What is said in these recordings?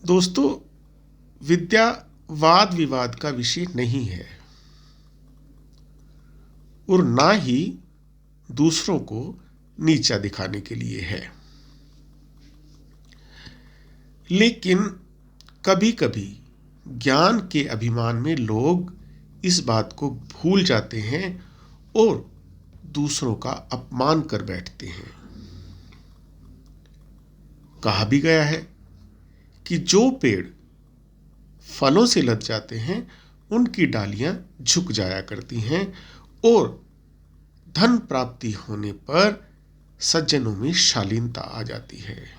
दोस्तों, विद्या वाद विवाद का विषय नहीं है और ना ही दूसरों को नीचा दिखाने के लिए है। लेकिन कभी-कभी ज्ञान के अभिमान में लोग इस बात को भूल जाते हैं और दूसरों का अपमान कर बैठते हैं। कहा भी गया है कि जो पेड़ फलों से लद जाते हैं उनकी डालियां झुक जाया करती हैं और धन प्राप्ति होने पर सज्जनों में शालीनता आ जाती है।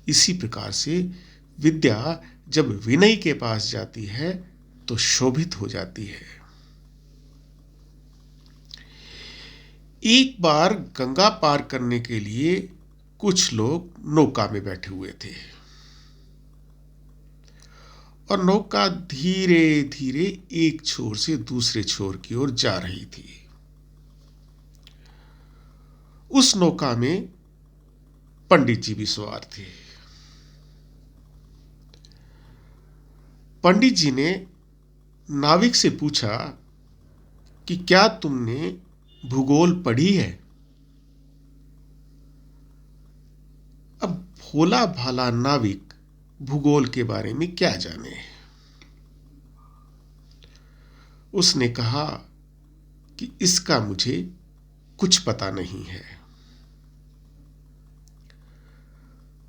इसी प्रकार से विद्या जब विनयी के पास जाती है तो शोभित हो जाती है। एक बार गंगा पार करने के लिए कुछ लोग नौका में बैठे हुए थे और नौका धीरे धीरे एक छोर से दूसरे छोर की ओर जा रही थी। उस नौका में पंडित जी भी सवार थे। पंडित जी ने नाविक से पूछा कि क्या तुमने भूगोल पढ़ी है? अब भोला भाला नाविक भूगोल के बारे में क्या जाने। उसने कहा कि इसका मुझे कुछ पता नहीं है।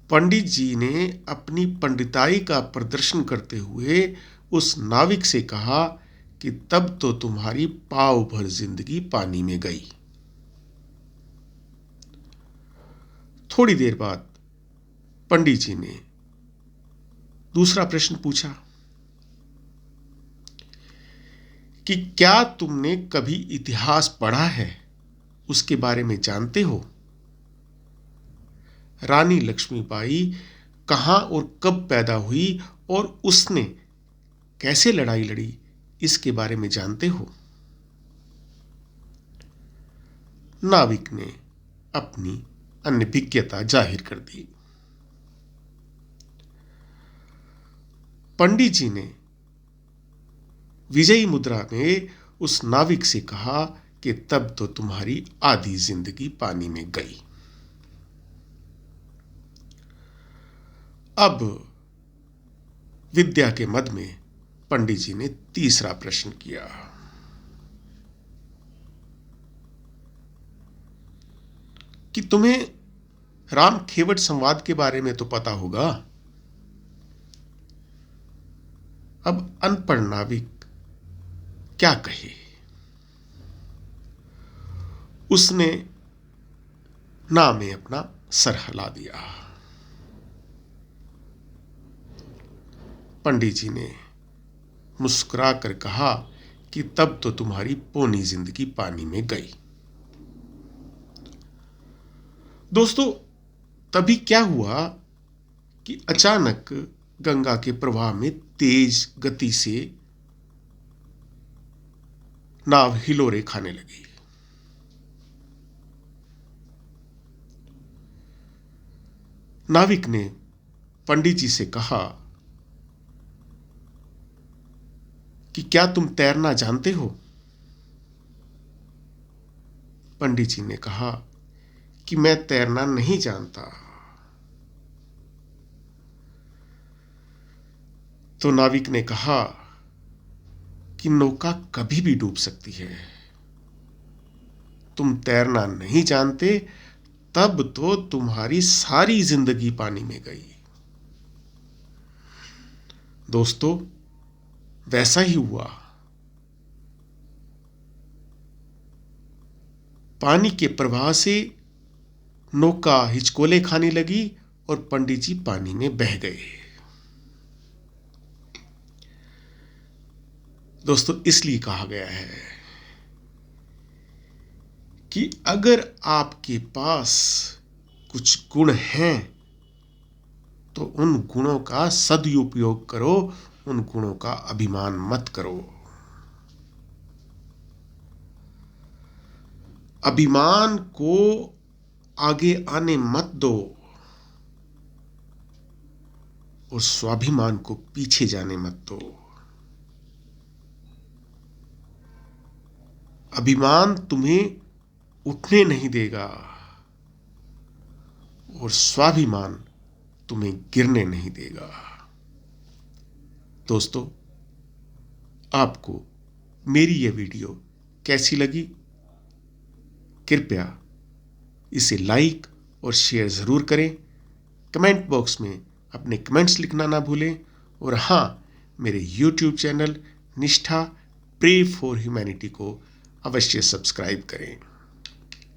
पंडित जी ने अपनी पंडिताई का प्रदर्शन करते हुए उस नाविक से कहा कि तब तो तुम्हारी पाव भर जिंदगी पानी में गई। थोड़ी देर बाद पंडित जी ने दूसरा प्रश्न पूछा कि क्या तुमने कभी इतिहास पढ़ा है, उसके बारे में जानते हो? रानी लक्ष्मीबाई कहां और कब पैदा हुई और उसने कैसे लड़ाई लड़ी, इसके बारे में जानते हो? नाविक ने अपनी अनभिज्ञता जाहिर कर दी। पंडित जी ने विजयी मुद्रा में उस नाविक से कहा कि तब तो तुम्हारी आधी जिंदगी पानी में गई। अब विद्या के मद में पंडित जी ने तीसरा प्रश्न किया कि तुम्हें राम खेवट संवाद के बारे में तो पता होगा। अब अनपढ़ नाविक क्या कहे। उसने ना में अपना सर हिला दिया। पंडित जी ने मुस्कुरा कर कहा कि तब तो तुम्हारी पौनी जिंदगी पानी में गई। दोस्तों, तभी क्या हुआ कि अचानक गंगा के प्रवाह में तेज गति से नाव हिलोरे खाने लगी। नाविक ने पंडित जी से कहा कि क्या तुम तैरना जानते हो? पंडित जी ने कहा कि मैं तैरना नहीं जानता। तो नाविक ने कहा कि नौका कभी भी डूब सकती है। तुम तैरना नहीं जानते, तब तो तुम्हारी सारी जिंदगी पानी में गई। दोस्तों, वैसा ही हुआ। पानी के प्रवाह से नौका हिचकोले खाने लगी और पंडित जी पानी में बह गए। दोस्तों, इसलिए कहा गया है कि अगर आपके पास कुछ गुण हैं तो उन गुणों का सदुपयोग करो, उन गुणों का अभिमान मत करो। अभिमान को आगे आने मत दो। और स्वाभिमान को पीछे जाने मत दो। अभिमान तुम्हें उठने नहीं देगा और स्वाभिमान तुम्हें गिरने नहीं देगा। दोस्तों, आपको मेरी यह वीडियो कैसी लगी? कृपया इसे लाइक और शेयर ज़रूर करें। कमेंट बॉक्स में अपने कमेंट्स लिखना ना भूलें। और हाँ, मेरे YouTube चैनल निष्ठा प्रे फॉर ह्यूमैनिटी को अवश्य सब्सक्राइब करें।